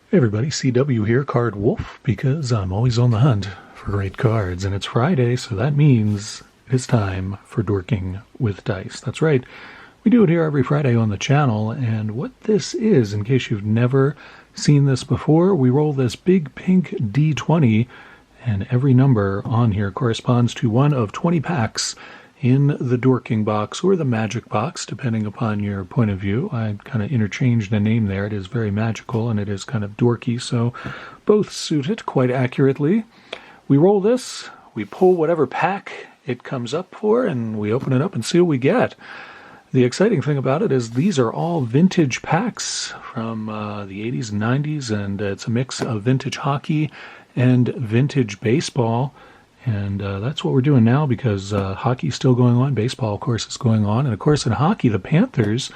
Hey everybody, CW here, Card Wolf, because I'm always on the hunt for great cards, and it's Friday, so that means it's time for Dorking with Dice. That's right, we do it here every Friday on the channel, and what this is, in case you've never seen this before, we roll this big pink D20, and every number on here corresponds to one of 20 packs in the Dorking box or the magic box, depending upon your point of view. I kind of interchanged the name there. It is very magical and it is kind of dorky, so both suit it quite accurately. We roll this, we pull whatever pack it comes up for, and we open it up and see what we get. The exciting thing about it is these are all vintage packs from the 80s and 90s, and it's a mix of vintage hockey and vintage baseball. And that's what we're doing now because hockey's still going on. Baseball, of course, is going on. And, of course, in hockey, the Panthers,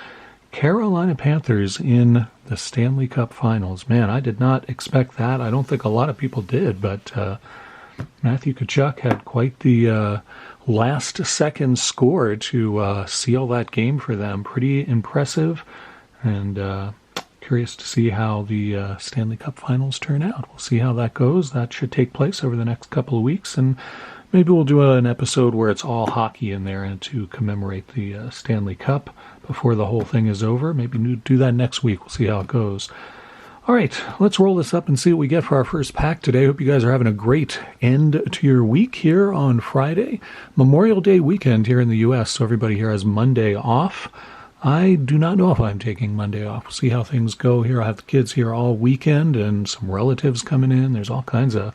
Carolina Panthers in the Stanley Cup Finals. Man, I did not expect that. I don't think a lot of people did. But Matthew Tkachuk had quite the last-second score to seal that game for them. Pretty impressive. And curious to see how the Stanley Cup Finals turn out. We'll see how that goes. That should take place over the next couple of weeks, and maybe we'll do an episode where it's all hockey in there and to commemorate the Stanley Cup before the whole thing is over. Maybe do that next week. We'll see how it goes. All right, let's roll this up and see what we get for our first pack today. Hope you guys are having a great end to your week here on Friday. Memorial Day weekend here in the U.S., so everybody here has Monday off. I do not know if I'm taking Monday off. We'll see how things go here. I have the kids here all weekend and some relatives coming in. There's all kinds of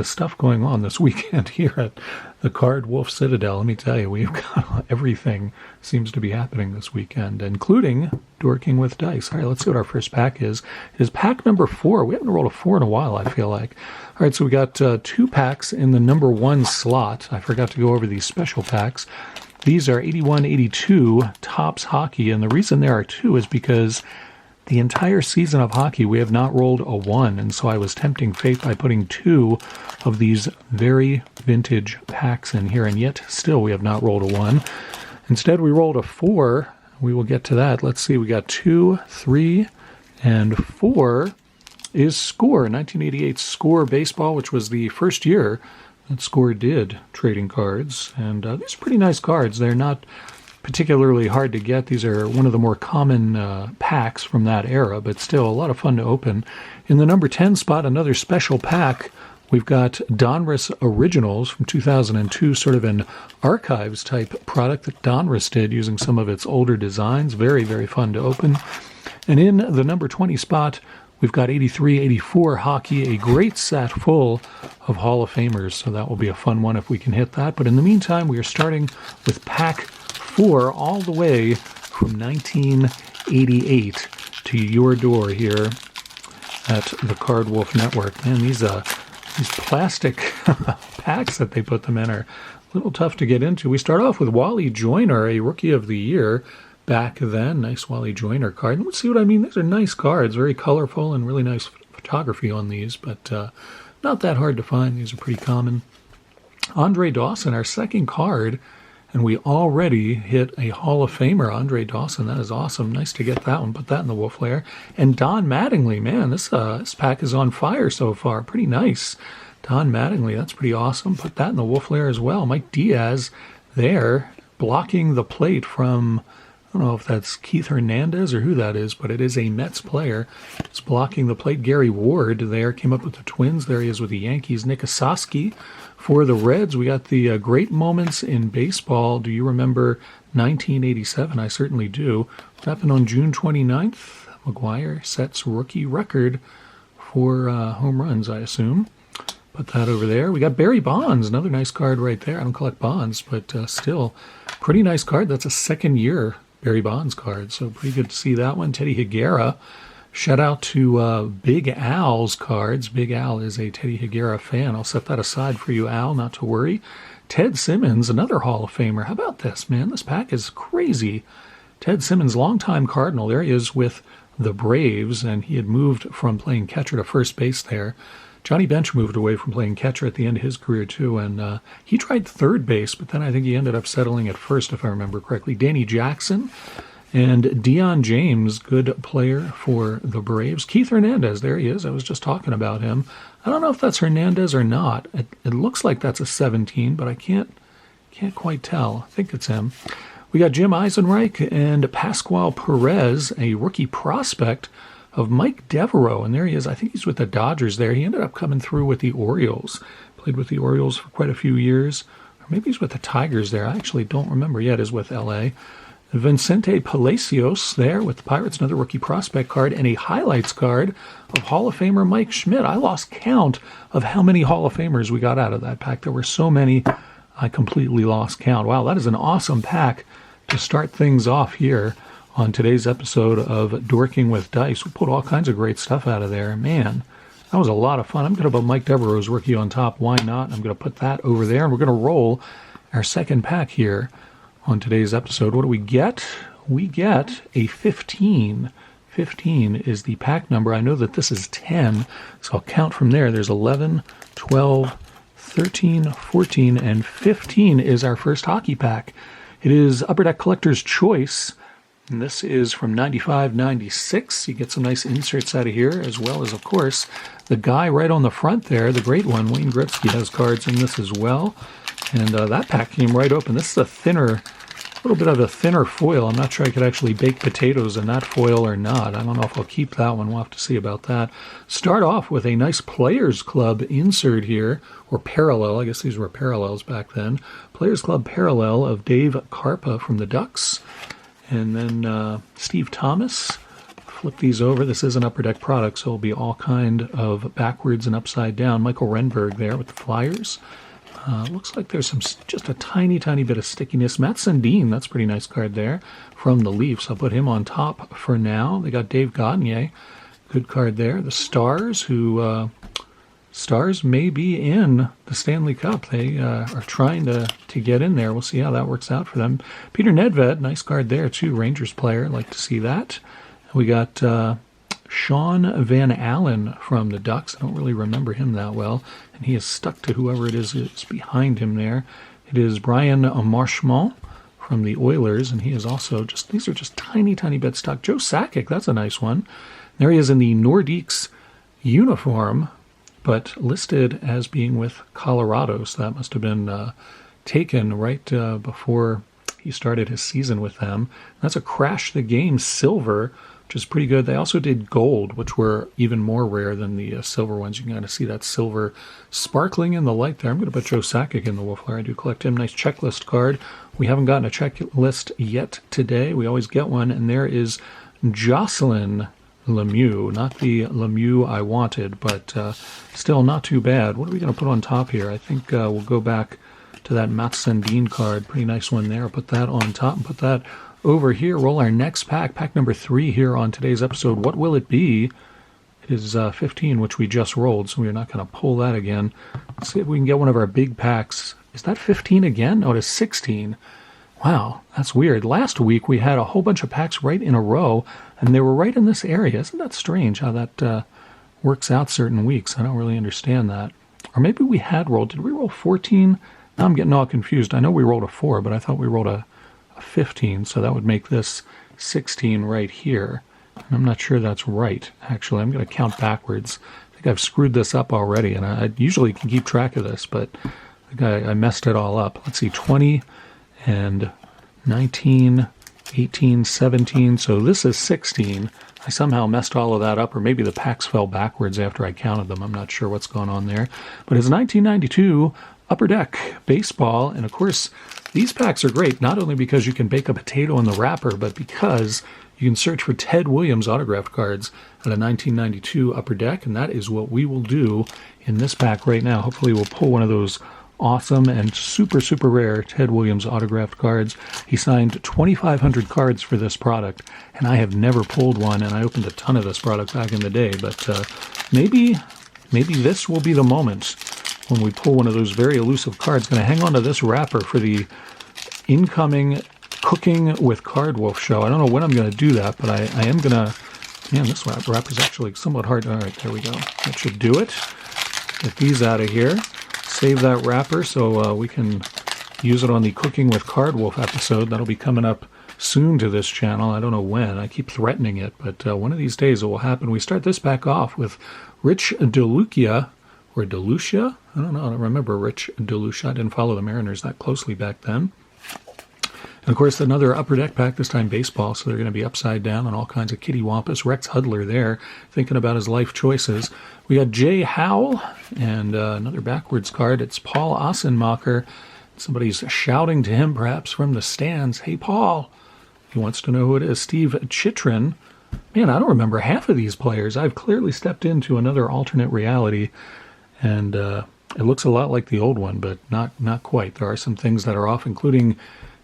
stuff going on this weekend here at the Card Wolf Citadel. Let me tell you, we've got everything seems to be happening this weekend, including Dorking with Dice. All right, let's see what our first pack is. It is pack number 4. We haven't rolled a 4 in a while, I feel like. All right, so we got 2 packs in the number 1 slot. I forgot to go over these special packs. These are 81-82 Topps Hockey, and the reason there are 2 is because the entire season of hockey we have not rolled a 1, and so I was tempting fate by putting 2 of these very vintage packs in here, and yet still we have not rolled a 1. Instead, we rolled a 4. We will get to that. Let's see, we got 2, 3, and 4 is Score, 1988 Score Baseball, which was the first year that Score did trading cards, and these are pretty nice cards. They're not particularly hard to get. These are one of the more common packs from that era, but still a lot of fun to open. In the number 10 spot, another special pack. We've got Donruss Originals from 2002, sort of an archives-type product that Donruss did using some of its older designs. Very, very fun to open. And in the number 20 spot, we've got 83-84 Hockey, a great set full of Hall of Famers, so that will be a fun one if we can hit that. But in the meantime, we are starting with pack 4 all the way from 1988 to your door here at the Card Wolf Network. Man, these plastic packs that they put them in are a little tough to get into. We start off with Wally Joyner, a Rookie of the Year. Back then, nice Wally Joyner card. Let's see what I mean. These are nice cards, very colorful and really nice photography on these, but not that hard to find. These are pretty common. Andre Dawson, our second card, and we already hit a Hall of Famer. Andre Dawson, that is awesome. Nice to get that one. Put that in the wolf layer. And Don Mattingly, man, this pack is on fire so far. Pretty nice. Don Mattingly, that's pretty awesome. Put that in the wolf layer as well. Mike Diaz there, blocking the plate from, I don't know if that's Keith Hernandez or who that is, but it is a Mets player. It's blocking the plate. Gary Ward there came up with the Twins. There he is with the Yankees. Nick Ossowski for the Reds. We got the great moments in baseball. Do you remember 1987? I certainly do. What happened on June 29th? McGuire sets rookie record for home runs, I assume. Put that over there. We got Barry Bonds, another nice card right there. I don't collect bonds, but still pretty nice card. That's a second-year Barry Bonds card, so pretty good to see that one. Teddy Higuera. Shout out to Big Al's cards. Big Al is a Teddy Higuera fan. I'll set that aside for you, Al, not to worry. Ted Simmons, another Hall of Famer. How about this, man? This pack is crazy. Ted Simmons, longtime Cardinal. There he is with the Braves, and he had moved from playing catcher to first base there. Johnny Bench moved away from playing catcher at the end of his career, too, and he tried third base, but then I think he ended up settling at first, if I remember correctly. Danny Jackson, And Deion James, good player for the Braves. Keith Hernandez, there he is. I was just talking about him. I don't know if that's Hernandez or not. It looks like that's a 17, but I can't quite tell. I think it's him. We got Jim Eisenreich and Pascual Perez, a rookie prospect of Mike Devereaux. And there he is. I think he's with the Dodgers there. He ended up coming through with the Orioles. Played with the Orioles for quite a few years. Or maybe he's with the Tigers there. I actually don't remember yet. Is with L.A. Vicente Palacios there with the Pirates, another rookie prospect card, and a highlights card of Hall of Famer Mike Schmidt. I lost count of how many Hall of Famers we got out of that pack. There were so many, I completely lost count. Wow, that is an awesome pack to start things off here on today's episode of Dorking with Dice. We pulled all kinds of great stuff out of there. Man, that was a lot of fun. I'm going to put Mike Devereaux's rookie on top. Why not? I'm going to put that over there, and we're going to roll our second pack here on today's episode. What do we get? We get a 15. 15 is the pack number. I know that this is 10, so I'll count from there. There's 11, 12, 13, 14, and 15 is our first hockey pack. It is Upper Deck Collector's Choice, and this is from 95-96. You get some nice inserts out of here, as well as, of course, the guy right on the front there, the great one, Wayne Gretzky, has cards in this as well. And that pack came right open. This is a little bit of a thinner foil. I'm not sure I could actually bake potatoes in that foil or not. I don't know if I'll keep that one. We'll have to see about that. Start off with a nice Players Club insert here, or parallel. I guess these were parallels back then. Players Club parallel of Dave Karpa from the Ducks. And then Steve Thomas. Flip these over. This is an Upper Deck product, so it'll be all kind of backwards and upside down. Michael Renberg there with the Flyers. Looks like there's just a tiny, tiny bit of stickiness. Matt Sundin, that's a pretty nice card there from the Leafs. I'll put him on top for now. They got Dave Gagne, good card there. The Stars, Stars may be in the Stanley Cup. They are trying to get in there. We'll see how that works out for them. Peter Nedved, nice card there too. Rangers player, like to see that. We got Sean Van Allen from the Ducks. I don't really remember him that well. And he is stuck to whoever it is behind him there. It is Brian Marchment from the Oilers, and he is also these are just tiny, tiny bits stuck. Joe Sakic, that's a nice one. There he is in the Nordiques uniform, but listed as being with Colorado, so that must have been taken right before he started his season with them. That's a Crash the Game silver, which is pretty good. They also did gold, which were even more rare than the silver ones. You can kind of see that silver sparkling in the light there. I'm going to put Joe Sakic in the Wolfler. I do collect him. Nice checklist card. We haven't gotten a checklist yet today. We always get one, and there is Jocelyn Lemieux. Not the Lemieux I wanted, but still not too bad. What are we going to put on top here? I think we'll go back to that Matt Sundin card. Pretty nice one there. I'll put that on top and put that over here. Roll our next pack number 3 here on today's episode. What will it be? It is 15, which we just rolled, so we're not going to pull that again. Let's see if we can get one of our big packs. Is that 15 again? No, it is 16. Wow, that's weird. Last week we had a whole bunch of packs right in a row, and they were right in this area. Isn't that strange how that works out certain weeks? I don't really understand that. Or maybe we had rolled. Did we roll 14? Now I'm getting all confused. I know we rolled a 4, but I thought we rolled a 15, so that would make this 16 right here. And I'm not sure that's right, actually. I'm going to count backwards. I think I've screwed this up already, and I usually can keep track of this, but I think I messed it all up. Let's see, 20 and 19, 18, 17, so this is 16. I somehow messed all of that up, or maybe the packs fell backwards after I counted them. I'm not sure what's going on there. But it's 1992 Upper Deck Baseball, and of course, these packs are great, not only because you can bake a potato in the wrapper, but because you can search for Ted Williams autographed cards at a 1992 Upper Deck, and that is what we will do in this pack right now. Hopefully we'll pull one of those awesome and super, super rare Ted Williams autographed cards. He signed 2,500 cards for this product, and I have never pulled one, and I opened a ton of this product back in the day, but maybe this will be the moment when we pull one of those very elusive cards. Going to hang on to this wrapper for the incoming Cooking with Card Wolf show. I don't know when I'm going to do that, but I am going to... Man, this wrapper is actually somewhat hard. All right, there we go. That should do it. Get these out of here. Save that wrapper so we can use it on the Cooking with Card Wolf episode. That'll be coming up soon to this channel. I don't know when. I keep threatening it, but one of these days it will happen. We start this pack off with Rich DeLucia, or DeLucia? I don't know. I don't remember Rich DeLucia. I didn't follow the Mariners that closely back then. And, of course, another Upper Deck pack, this time baseball, so they're going to be upside down and all kinds of kitty wampus. Rex Hudler there, thinking about his life choices. We got Jay Howell, and another backwards card. It's Paul Ossenmacher. Somebody's shouting to him, perhaps, from the stands. Hey, Paul. He wants to know who it is. Steve Chitrin. Man, I don't remember half of these players. I've clearly stepped into another alternate reality, and it looks a lot like the old one, but not quite. There are some things that are off, including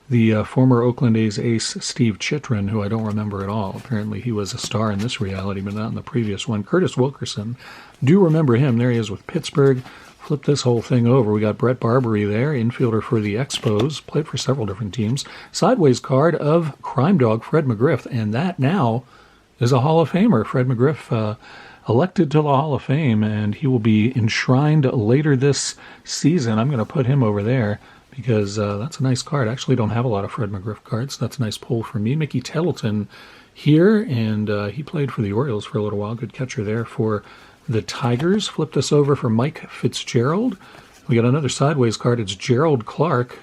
the former Oakland A's ace, Steve Chitrin, who I don't remember at all. Apparently he was a star in this reality, but not in the previous one. Curtis Wilkerson, do remember him. There he is with Pittsburgh. Flip this whole thing over. We got Brett Barbary there, infielder for the Expos. Played for several different teams. Sideways card of crime dog Fred McGriff, and that now is a Hall of Famer. Fred McGriff elected to the Hall of Fame, and he will be enshrined later this season. I'm going to put him over there, because that's a nice card. I actually don't have a lot of Fred McGriff cards. That's a nice pull for me. Mickey Tettleton here, and he played for the Orioles for a little while. Good catcher there for the Tigers. Flip this over for Mike Fitzgerald. We got another sideways card. It's Gerald Clark.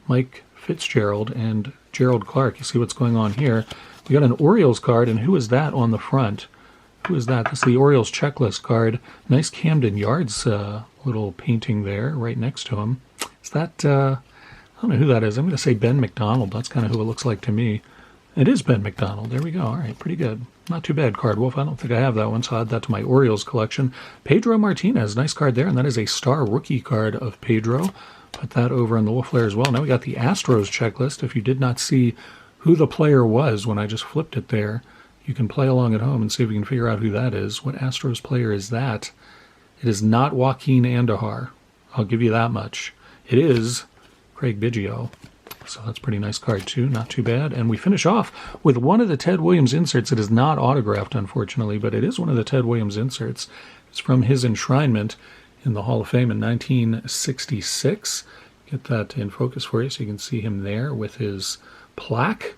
Mike Fitzgerald and Gerald Clark. You see what's going on here. We got an Orioles card, and who is that on the front? Who is that? That's the Orioles checklist card. Nice Camden Yards little painting there right next to him. Is that, I don't know who that is. I'm going to say Ben McDonald. That's kind of who it looks like to me. It is Ben McDonald. There we go. All right, pretty good. Not too bad, Card Wolf. I don't think I have that one, so I'll add that to my Orioles collection. Pedro Martinez, nice card there, and that is a star rookie card of Pedro. Put that over in the Wolf layer as well. Now we got the Astros checklist. If you did not see who the player was when I just flipped it there, you can play along at home and see if you can figure out who that is. What Astros player is that? It is not Joaquin Andahar. I'll give you that much. It is Craig Biggio. So that's a pretty nice card, too. Not too bad. And we finish off with one of the Ted Williams inserts. It is not autographed, unfortunately, but it is one of the Ted Williams inserts. It's from his enshrinement in the Hall of Fame in 1966. Get that in focus for you so you can see him there with his plaque.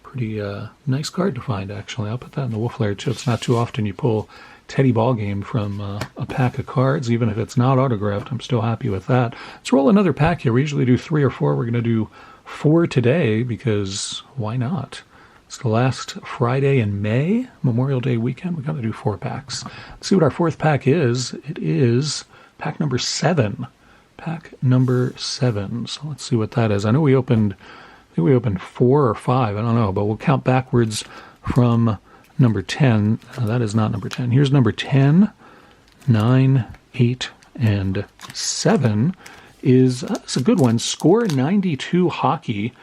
Pretty nice card to find, actually. I'll put that in the Wolf layer, too. It's not too often you pull Teddy Ballgame from a pack of cards, even if it's not autographed. I'm still happy with that. Let's roll another pack here. We usually do 3 or 4. We're going to do 4 today because why not? It's the last Friday in May, Memorial Day weekend. We've got to do 4 packs. Let's see what our 4th pack is. It is pack number 7. Pack number 7. So let's see what that is. I know we opened 4 or 5. I don't know, but we'll count backwards from number 10. That is not number 10. Here's number 10, 9, 8, and 7 is that's a good one. Score 92 hockey.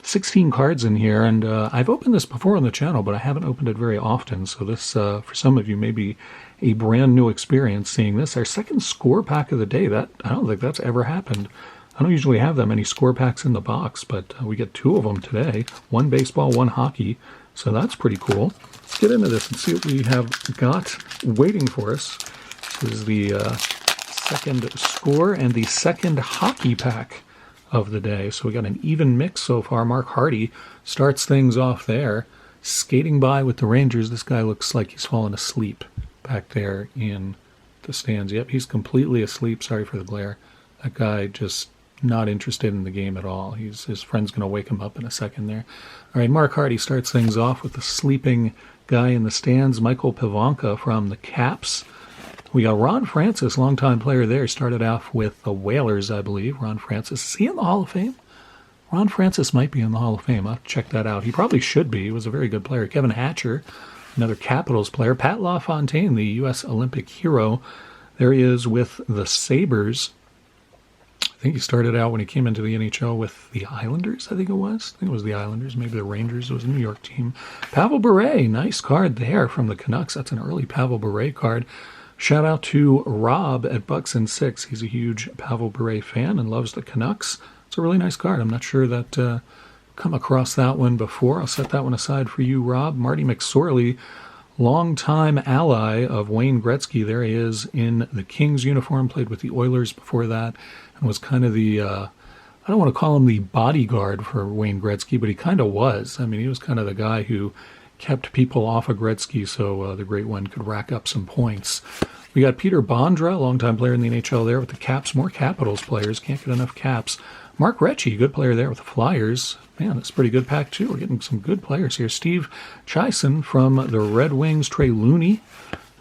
16 cards in here, and I've opened this before on the channel, but I haven't opened it very often, so this, for some of you, may be a brand new experience seeing this. Our second score pack of the day. That I don't think that's ever happened. I don't usually have that many score packs in the box, but we get 2 of them today. 1 baseball, 1 hockey, so that's pretty cool. Let's get into this and see what we have got waiting for us. This is the second score and the second hockey pack of the day. So we got an even mix so far. Mark Hardy starts things off there, skating by with the Rangers. This guy looks like he's fallen asleep back there in the stands. Yep, he's completely asleep. Sorry for the glare. That guy just not interested in the game at all. His friend's going to wake him up in a second there. All right, Mark Hardy starts things off with the sleeping guy in the stands. Michael Pivanka from the Caps. We got Ron Francis, longtime player there. Started off with the Whalers, I believe. Ron Francis. Is he in the Hall of Fame? Ron Francis might be in the Hall of Fame. I'll check that out. He probably should be. He was a very good player. Kevin Hatcher, another Capitals player. Pat LaFontaine, the U.S. Olympic hero. There he is with the Sabres. I think he started out when he came into the NHL with the Islanders, I think it was. I think it was the Islanders, maybe the Rangers. It was a New York team. Pavel Bure, nice card there from the Canucks. That's an early Pavel Bure card. Shout out to Rob at Bucks and Six. He's a huge Pavel Bure fan and loves the Canucks. It's a really nice card. I'm not sure that come across that one before. I'll set that one aside for you, Rob. Marty McSorley, longtime ally of Wayne Gretzky. There he is in the Kings uniform. Played with the Oilers before that and was kind of the I don't want to call him the bodyguard for Wayne Gretzky, but he kind of was. I mean, he was kind of the guy who kept people off of Gretzky so the Great One could rack up some points. We got Peter Bondra, longtime player in the NHL there with the Caps. More Capitals players. Can't get enough Caps. Mark Recchi, good player there with the Flyers. Man, that's a pretty good pack, too. We're getting some good players here. Steve Chison from the Red Wings. Trey Looney.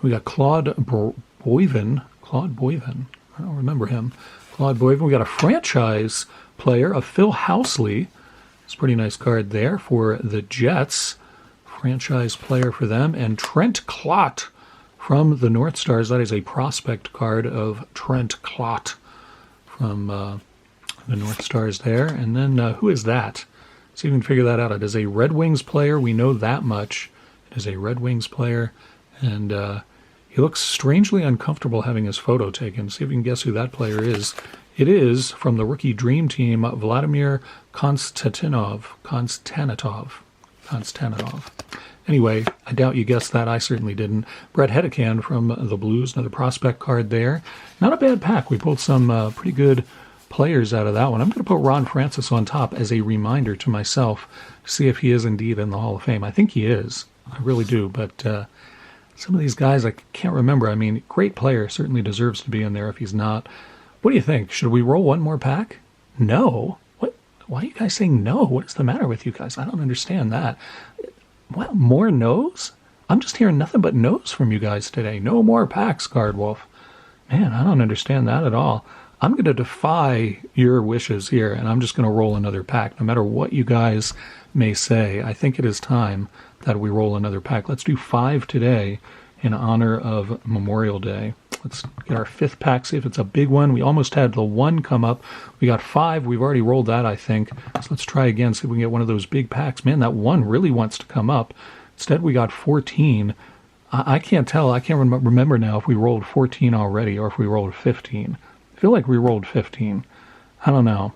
We got Claude Boivin. I don't remember him. Claude Boivin. We got a franchise player of Phil Housley. It's a pretty nice card there for the Jets. Franchise player for them. And Trent Klott from the North Stars. That is a prospect card of Trent Klott from the North Stars there. And then who is that? Let's see if we can figure that out. It is a Red Wings player. We know that much. It is a Red Wings player. And he looks strangely uncomfortable having his photo taken. See if we can guess who that player is. It is from the rookie dream team, Vladimir Konstantinov. Anyway, I doubt you guessed that. I certainly didn't. Brett Hedican from the Blues, another prospect card there. Not a bad pack. We pulled some pretty good players out of that one. I'm going to put Ron Francis on top as a reminder to myself to see if he is indeed in the Hall of Fame. I think he is. I really do. But some of these guys I can't remember. I mean, great player. Certainly deserves to be in there if he's not. What do you think? Should we roll one more pack? No. What? Why are you guys saying no? What is the matter with you guys? I don't understand that. What? More no's? I'm just hearing nothing but no's from you guys today. No more packs, Card Wolf. Man, I don't understand that at all. I'm going to defy your wishes here, and I'm just going to roll another pack. No matter what you guys may say, I think it is time that we roll another pack. Let's do 5 today in honor of Memorial Day. Let's get our 5th pack, see if it's a big one. We almost had the 1 come up. We got 5. We've already rolled that, I think. So let's try again, see if we can get one of those big packs. Man, that 1 really wants to come up. Instead, we got 14. I can't tell. I can't remember now if we rolled 14 already or if we rolled 15. I feel like we rolled 15. I don't know.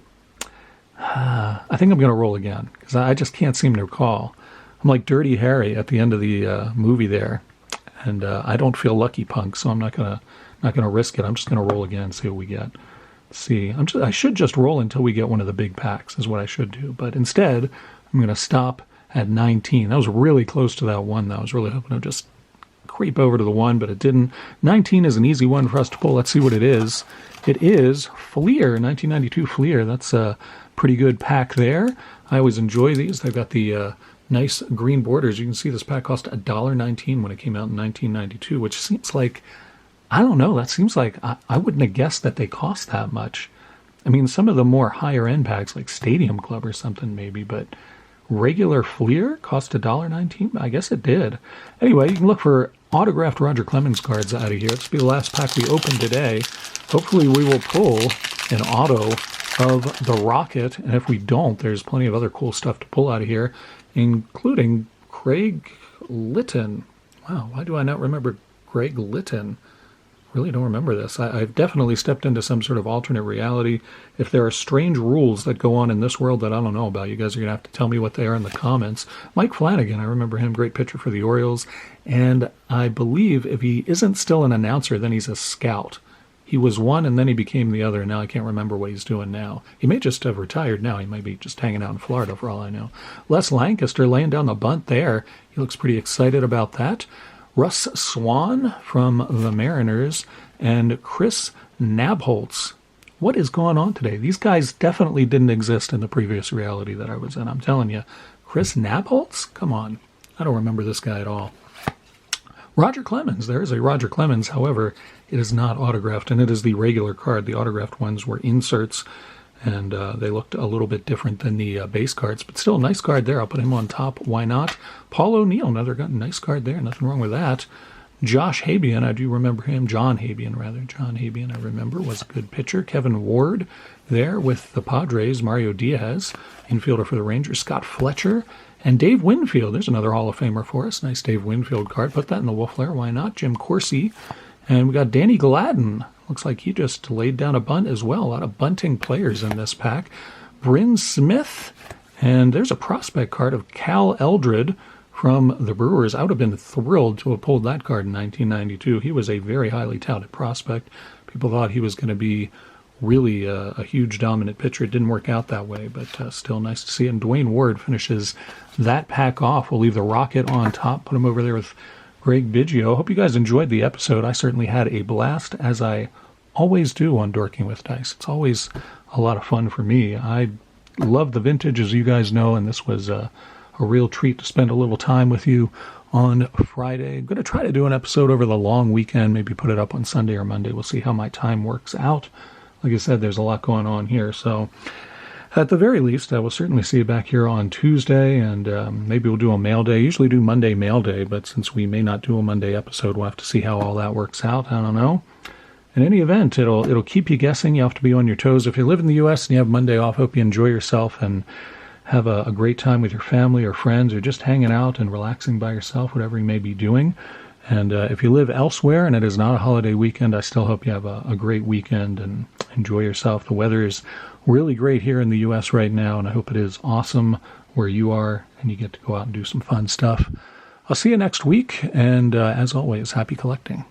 I think I'm going to roll again because I just can't seem to recall. I'm like Dirty Harry at the end of the movie there. And I don't feel lucky punk, so I'm not gonna risk it. I'm just gonna roll again and see what we get. See, I should just roll until we get one of the big packs is what I should do. But instead, I'm gonna stop at 19. That was really close to that 1. Though. I was really hoping to just creep over to the 1, but it didn't. 19 is an easy one for us to pull. Let's see what it is. It is Fleer, 1992 Fleer. That's a pretty good pack there. I always enjoy these. They've got the nice green borders. You can see this pack cost $1.19 when it came out in 1992, which seems like, I don't know, that seems like I wouldn't have guessed that they cost that much. I mean, some of the more higher end packs like Stadium Club or something maybe, but regular Fleer cost $1.19? I guess it did. Anyway, you can look for autographed Roger Clemens cards out of here. This will be the last pack we open today. Hopefully we will pull an auto of the Rocket, and if we don't, there's plenty of other cool stuff to pull out of here, including Craig Litton. Wow, why do I not remember Craig Litton? Really don't remember this. I've definitely stepped into some sort of alternate reality. If there are strange rules that go on in this world that I don't know about, you guys are going to have to tell me what they are in the comments. Mike Flanagan, I remember him, great pitcher for the Orioles. And I believe if he isn't still an announcer, then he's a scout. He was one and then he became the other. And now I can't remember what he's doing now. He may just have retired now. He might be just hanging out in Florida for all I know. Les Lancaster laying down the bunt there. He looks pretty excited about that. Russ Swan from the Mariners and Chris Nabholz. What is going on today? These guys definitely didn't exist in the previous reality that I was in. I'm telling you. Chris Nabholz? Come on. I don't remember this guy at all. Roger Clemens. There is a Roger Clemens. However, it is not autographed, and it is the regular card. The autographed ones were inserts, and they looked a little bit different than the base cards, but still a nice card there. I'll put him on top. Why not? Paul O'Neill, another nice card there. Nothing wrong with that. Josh Habian, I do remember him. John Habian, I remember, was a good pitcher. Kevin Ward there with the Padres. Mario Diaz, infielder for the Rangers. Scott Fletcher. And Dave Winfield, there's another Hall of Famer for us. Nice Dave Winfield card. Put that in the Wolf Lair. Why not? Jim Corsi. And we got Danny Gladden. Looks like he just laid down a bunt as well. A lot of bunting players in this pack. Bryn Smith. And there's a prospect card of Cal Eldred from the Brewers. I would have been thrilled to have pulled that card in 1992. He was a very highly touted prospect. People thought he was going to be really a huge dominant pitcher. It didn't work out that way, but still nice to see it. And Dwayne Ward finishes that pack off. We'll leave the Rocket on top, put him over there with Greg Biggio. Hope you guys enjoyed the episode. I certainly had a blast, as I always do on Dorking with Dice. It's always a lot of fun for me. I love the vintage, as you guys know, and this was a real treat to spend a little time with you on Friday. I'm going to try to do an episode over the long weekend, maybe put it up on Sunday or Monday. We'll see how my time works out. Like I said, there's a lot going on here, so at the very least, I will certainly see you back here on Tuesday, and maybe we'll do a mail day. I usually do Monday mail day, but since we may not do a Monday episode, we'll have to see how all that works out. I don't know. In any event, it'll keep you guessing. You have to be on your toes. If you live in the U.S. and you have Monday off, hope you enjoy yourself and have a great time with your family or friends, or just hanging out and relaxing by yourself, whatever you may be doing. And if you live elsewhere and it is not a holiday weekend, I still hope you have a great weekend and enjoy yourself. The weather is really great here in the U.S. right now, and I hope it is awesome where you are and you get to go out and do some fun stuff. I'll see you next week, and as always, happy collecting.